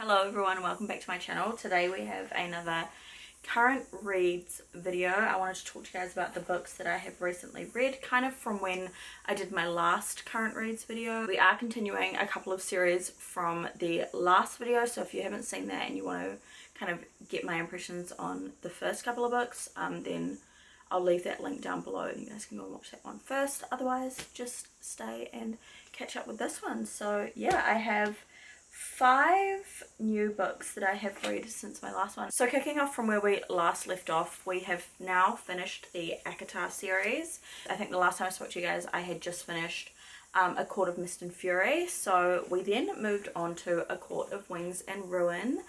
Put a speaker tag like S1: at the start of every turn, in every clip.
S1: Hello everyone, welcome back to my channel. Today we have another current reads video. I wanted to talk to you guys about the books that I have recently read, kind of from when I did my last current reads video. We are continuing a couple of series from the last video, so if you haven't seen that and you want to kind of get my impressions on the first couple of books, then I'll leave that link down below and you guys can go and watch that one first. Otherwise, just stay and catch up with this one. So yeah, I have 5 new books that I have read since my last one. So kicking off from where we last left off, we have now finished the ACOTAR series. I think the last time I spoke to you guys, I had just finished A Court of Mist and Fury. So we then moved on to A Court of Wings and Ruin.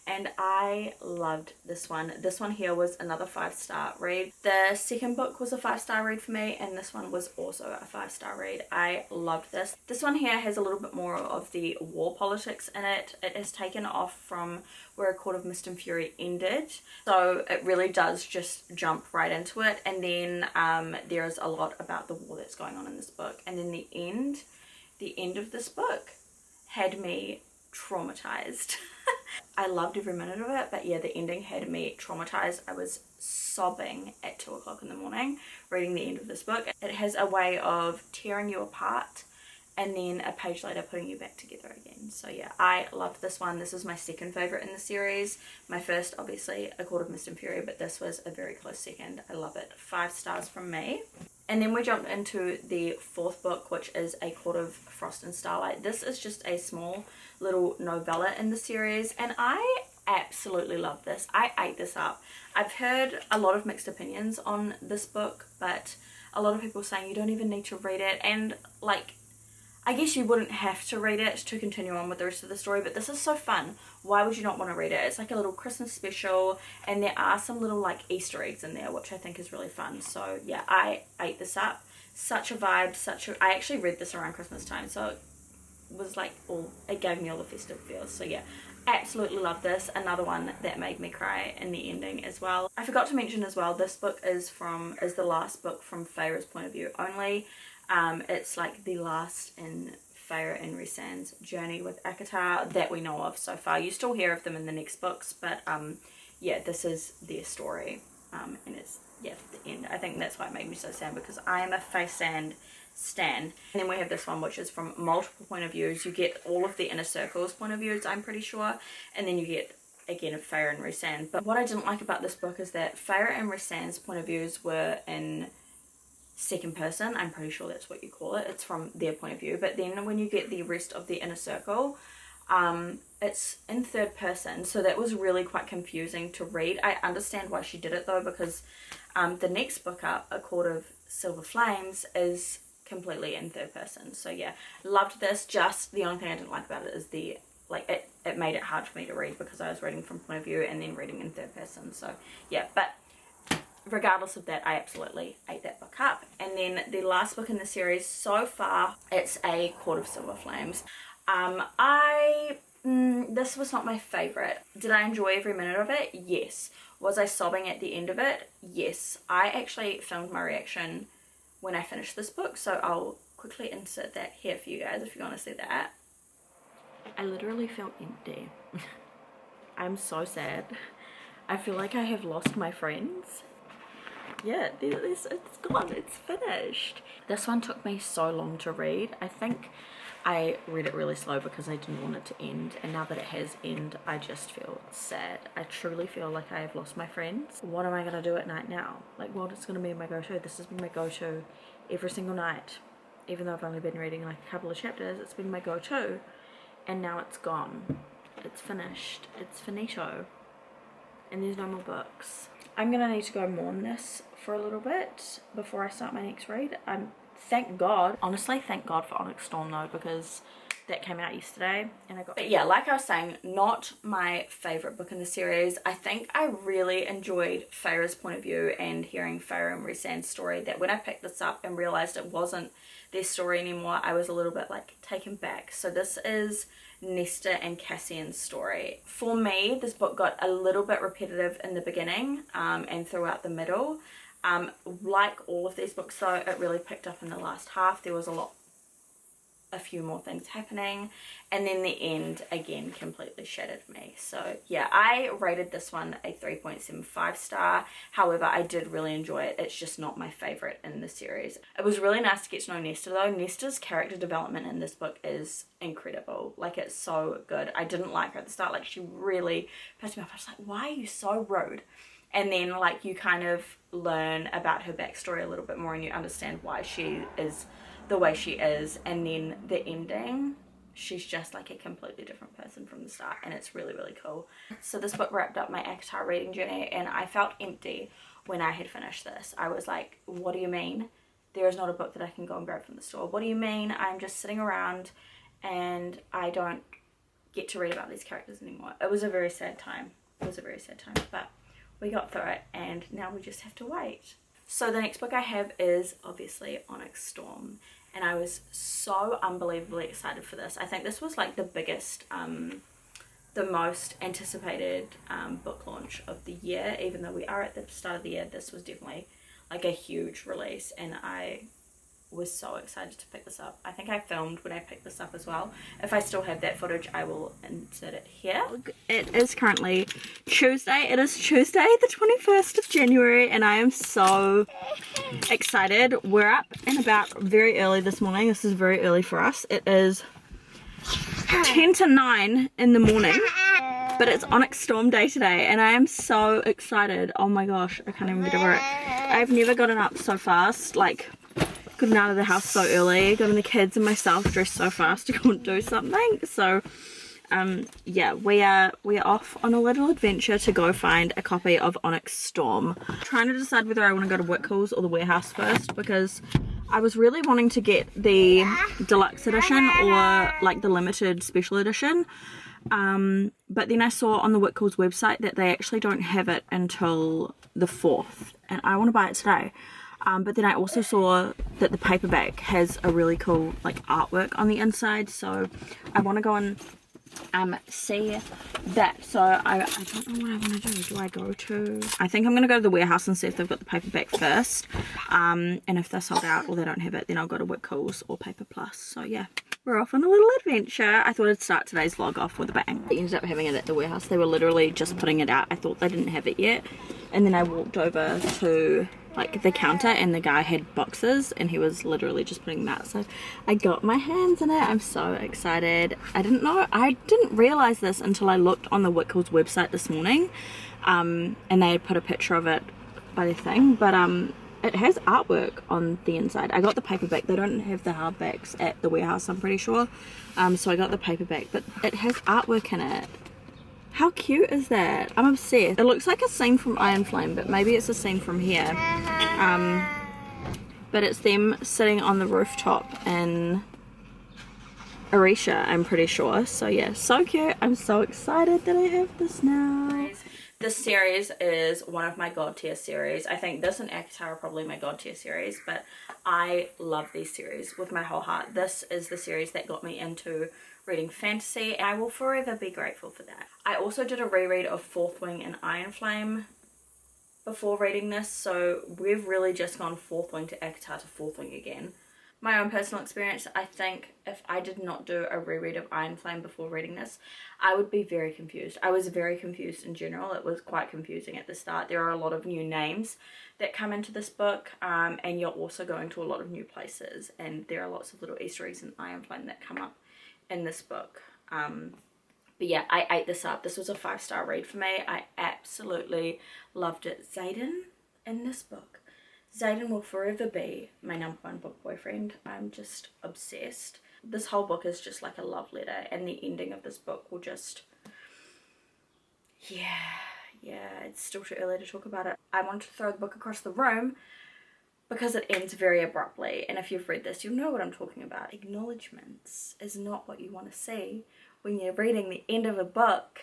S1: And I loved this one. This one here was another 5-star read. The second book was a 5-star read for me, and this one was also a 5-star read. I loved this. This one here has a little bit more of the war politics in it. It has taken off from where A Court of Mist and Fury ended. So it really does just jump right into it. And then there is a lot about the war that's going on in this book. And then the end of this book had me traumatized. I loved every minute of it, but yeah, the ending had me traumatized. I was sobbing at 2 o'clock in the morning reading the end of this book. It has a way of tearing you apart and then a page later putting you back together again. So yeah, I loved this one. This is my second favorite in the series. My first, obviously, A Court of Mist and Fury, but this was a very close second. I love it. 5 stars from me. And then we jumped into the 4th book, which is A Court of Frost and Starlight. This is just a small little novella in the series, and I absolutely love this. I ate this up. I've heard a lot of mixed opinions on this book, but a lot of people saying you don't even need to read it, and like, I guess you wouldn't have to read it to continue on with the rest of the story, but this is so fun. Why would you not want to read it? It's like a little Christmas special, and there are some little like Easter eggs in there, which I think is really fun. So yeah, I ate this up. Such a vibe, I actually read this around Christmas time, so it was like it gave me all the festive feels. So yeah, absolutely love this. Another one that made me cry in the ending as well. I forgot to mention as well, this book is the last book from Feyre's point of view only. It's like the last in Feyre and Rhysand's journey with ACOTAR that we know of so far. You still hear of them in the next books, but yeah, this is their story, and it's, yeah, the end. I think that's why it made me so sad, because I am a Rhysand stan. And then we have this one, which is from multiple point of views. You get all of the Inner Circle's point of views, I'm pretty sure, and then you get again of Feyre and Rhysand. But what I didn't like about this book is that Feyre and Rhysand's point of views were in second person. I'm pretty sure that's what you call it. It's from their point of view. But then when you get the rest of the Inner Circle, it's in third person. So that was really quite confusing to read. I understand why she did it though, because the next book up, A Court of Silver Flames, is completely in third person. So yeah, loved this. Just the only thing I didn't like about it is it made it hard for me to read, because I was reading from point of view and then reading in third person. So yeah, but regardless of that, I absolutely ate that book up. And then the last book in the series so far, it's A Court of Silver Flames. This was not my favorite. Did I enjoy every minute of it? Yes. Was I sobbing at the end of it? Yes. I actually filmed my reaction when I finished this book, so I'll quickly insert that here for you guys if you want to see that. I literally felt empty. I'm so sad. I feel like I have lost my friends. Yeah, it's gone, it's finished. This one took me so long to read. I think I read it really slow because I didn't want it to end, and now that it has ended, I just feel sad. I truly feel like I have lost my friends. What am I going to do at night now? Like, what is going to be my go-to? This has been my go-to every single night. Even though I've only been reading like a couple of chapters, it's been my go-to, and now it's gone. It's finished. It's finito. And there's no more books. I'm gonna need to go mourn this for a little bit before I start my next read. Thank God, honestly, thank God for Onyx Storm though, because that came out yesterday and I got, but yeah, like I was saying, not my favorite book in the series. I think I really enjoyed Feyre's point of view and hearing Feyre and Rhysand's story, that when I picked this up and realized it wasn't their story anymore, I was a little bit like taken back. So this is Nesta and Cassian's story. For me, this book got a little bit repetitive in the beginning and throughout the middle. Like all of these books though, it really picked up in the last half. There was a lot a few more things happening, and then the end again completely shattered me. So yeah, I rated this one a 3.75 star. However, I did really enjoy it. It's just not my favorite in the series. It was really nice to get to know Nesta though. Nesta's character development in this book is incredible. Like, it's so good. I didn't like her at the start. Like, she really pissed me off. I was like, why are you so rude? And then like you kind of learn about her backstory a little bit more, and you understand why she is the way she is. And then the ending, she's just like a completely different person from the start, and it's really, really cool. So this book wrapped up my ACOTAR reading journey, and I felt empty when I had finished this. I was like, what do you mean there is not a book that I can go and grab from the store? What do you mean I'm just sitting around and I don't get to read about these characters anymore? It was a very sad time. It was a very sad time, but we got through it, and now we just have to wait. So the next book I have is obviously Onyx Storm, and I was so unbelievably excited for this. I think this was like the biggest, the most anticipated book launch of the year. Even though we are at the start of the year, this was definitely like a huge release, and I was so excited to pick this up. I think I filmed when I picked this up as well. If I still have that footage, I will insert it here. It is currently Tuesday. It is Tuesday the 21st of January, and I am so excited. We're up and about very early this morning. This is very early for us. It is 10 to 9 in the morning, but it's Onyx Storm day today, and I am so excited. Oh my gosh, I can't even get over it. I've never gotten up so fast, like gotten out of the house so early, gotten the kids and myself dressed so fast to go and do something. So yeah, we are off on a little adventure to go find a copy of Onyx Storm. I'm trying to decide whether I want to go to Wickles or the warehouse first, because I was really wanting to get the deluxe edition or like the limited special edition, but then I saw on the Wickles website that they actually don't have it until the 4th, and I want to buy it today. But then I also saw that the paperback has a really cool like artwork on the inside, so I want to go and see that. So I don't know what I want to do. Do I go to, I think I'm going to go to the warehouse and see if they've got the paperback first, and if they're sold out or they don't have it, then I'll go to Wickles or Paper Plus. So yeah, we're off on a little adventure. I thought I'd start today's vlog off with a bang. I ended up having it at the warehouse. They were literally just putting it out. I thought they didn't have it yet, and then I walked over to like the counter, and the guy had boxes and he was literally just putting them out. So I got my hands in it. I'm so excited. I didn't realize this until I looked on the Wickles website this morning, and they had put a picture of it by the thing, but it has artwork on the inside. I got the paperback. They don't have the hardbacks at the warehouse, I'm pretty sure, so I got the paperback, but it has artwork in it. How cute is that? I'm obsessed. It looks like a scene from Iron Flame, but maybe it's a scene from here. But it's them sitting on the rooftop in Arisha, I'm pretty sure. So yeah, so cute. I'm so excited that I have this now. This series is one of my god tier series. I think this and ACOTAR are probably my god tier series, but I love these series with my whole heart. This is the series that got me into reading fantasy, and I will forever be grateful for that. I also did a reread of Fourth Wing and Iron Flame before reading this, so we've really just gone Fourth Wing to ACOTAR to Fourth Wing again. My own personal experience, I think if I did not do a reread of Iron Flame before reading this, I would be very confused. I was very confused in general. It was quite confusing at the start. There are a lot of new names that come into this book, and you're also going to a lot of new places, and there are lots of little Easter eggs in Iron Flame that come up in this book. But yeah, I ate this up. This was a 5-star read for me. I absolutely loved it. Xaden in this book. Xaden will forever be my #1 book boyfriend. I'm just obsessed. This whole book is just like a love letter, and the ending of this book will just, yeah, it's still too early to talk about it. I wanted to throw the book across the room because it ends very abruptly, and if you've read this, you'll know what I'm talking about. Acknowledgements is not what you want to see when you're reading the end of a book.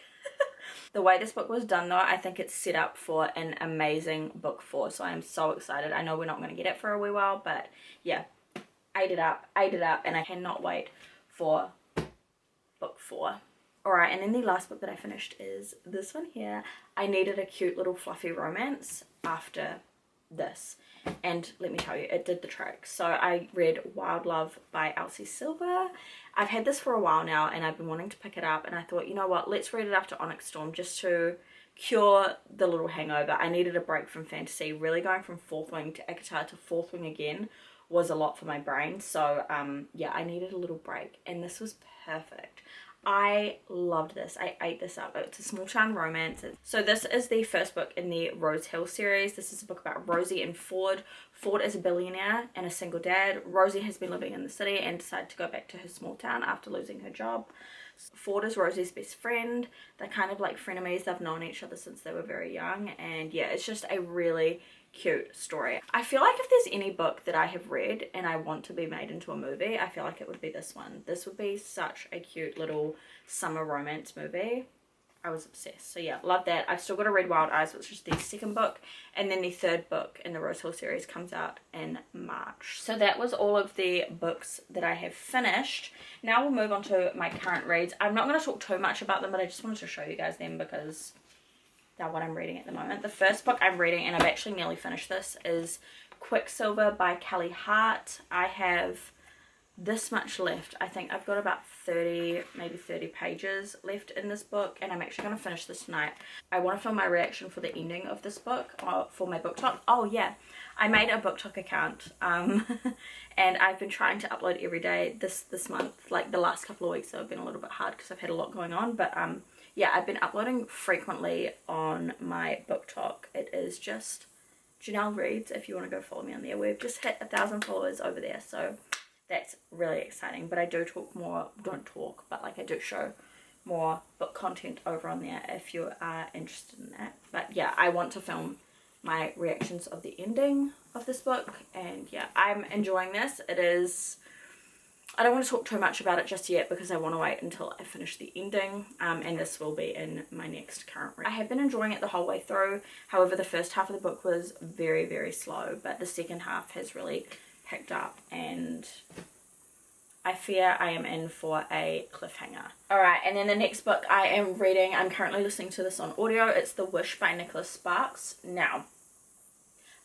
S1: The way this book was done though, I think it's set up for an amazing book 4, so I am so excited. I know we're not going to get it for a wee while, but yeah, ate it up, and I cannot wait for book 4. Alright, and then the last book that I finished is this one here. I needed a cute little fluffy romance after this, and let me tell you, it did the trick. So I read Wild Love by Elsie Silver. I've had this for a while now and I've been wanting to pick it up, and I thought, you know what, let's read it after Onyx Storm just to cure the little hangover. I needed a break from fantasy. Really going from Fourth Wing to ACOTAR to Fourth Wing again was a lot for my brain. So yeah, I needed a little break, and this was perfect. I loved this. I ate this up. It's a small town romance. So this is the first book in the Rose Hill series. This is a book about Rosie and Ford. Ford is a billionaire and a single dad. Rosie has been living in the city and decided to go back to her small town after losing her job. Ford is Rosie's best friend. They're kind of like frenemies. They've known each other since they were very young, and yeah, it's just a really cute story. I feel like if there's any book that I have read and I want to be made into a movie, I feel like it would be this one. This would be such a cute little summer romance movie. I was obsessed. So yeah, love that. I've still got to read Wild Eyes, which is the second book, and then the third book in the Rose Hill series comes out in March. So that was all of the books that I have finished. Now we'll move on to my current reads. I'm not going to talk too much about them, but I just wanted to show you guys them because they're what I'm reading at the moment. The first book I'm reading, and I've actually nearly finished this, is Quicksilver by Callie Hart. I have this much left. I think I've got about 30, maybe 30 pages left in this book, and I'm actually going to finish this tonight. I want to film my reaction for the ending of this book for my BookTok. Oh yeah, I made a BookTok account and I've been trying to upload every day this month. Like the last couple of weeks have been a little bit hard because I've had a lot going on, but yeah, I've been uploading frequently on my BookTok. It is just Janelle Reads, if you want to go follow me on there. We've just hit 1,000 followers over there, so that's really exciting. But I do talk more, don't talk, but like I do show more book content over on there if you are interested in that. But yeah, I want to film my reactions of the ending of this book, and yeah, I'm enjoying this. It is, I don't want to talk too much about it just yet because I want to wait until I finish the ending, and this will be in my next current read. I have been enjoying it the whole way through. However, the first half of the book was very, very slow, but the second half has really picked up, and I fear I am in for a cliffhanger. Alright, and then the next book I am reading, I'm currently listening to this on audio. It's The Wish by Nicolas. Now,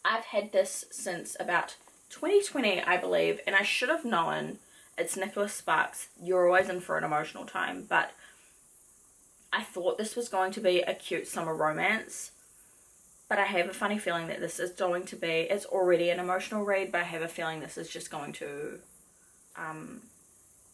S1: I've had this since about 2020, I believe, and I should have known it's Nicolas. You're always in for an emotional time, but I thought this was going to be a cute summer romance. But I have a funny feeling that this is going to be, it's already an emotional read, but I have a feeling this is just going to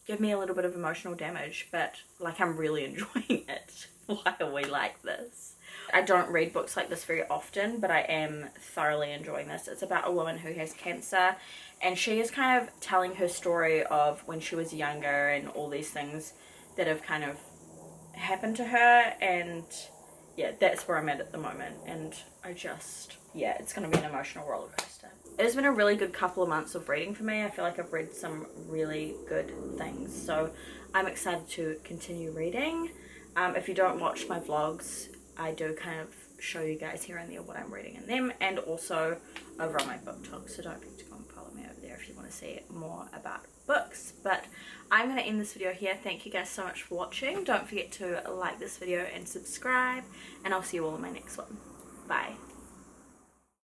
S1: give me a little bit of emotional damage. But like, I'm really enjoying it. Why are we like this? I don't read books like this very often, but I am thoroughly enjoying this. It's about a woman who has cancer, and she is kind of telling her story of when she was younger and all these things that have kind of happened to her, and yeah, that's where I'm at the moment, and I just, yeah, it's going to be an emotional roller coaster. It has been a really good couple of months of reading for me. I feel like I've read some really good things, so I'm excited to continue reading. If you don't watch my vlogs, I do kind of show you guys here and there what I'm reading in them, and also over on my BookTok, so don't forget to go and follow me over there if you want to see more about books. But I'm going to end this video here. Thank you guys so much for watching. Don't forget to like this video and subscribe, and I'll see you all in my next one. Bye.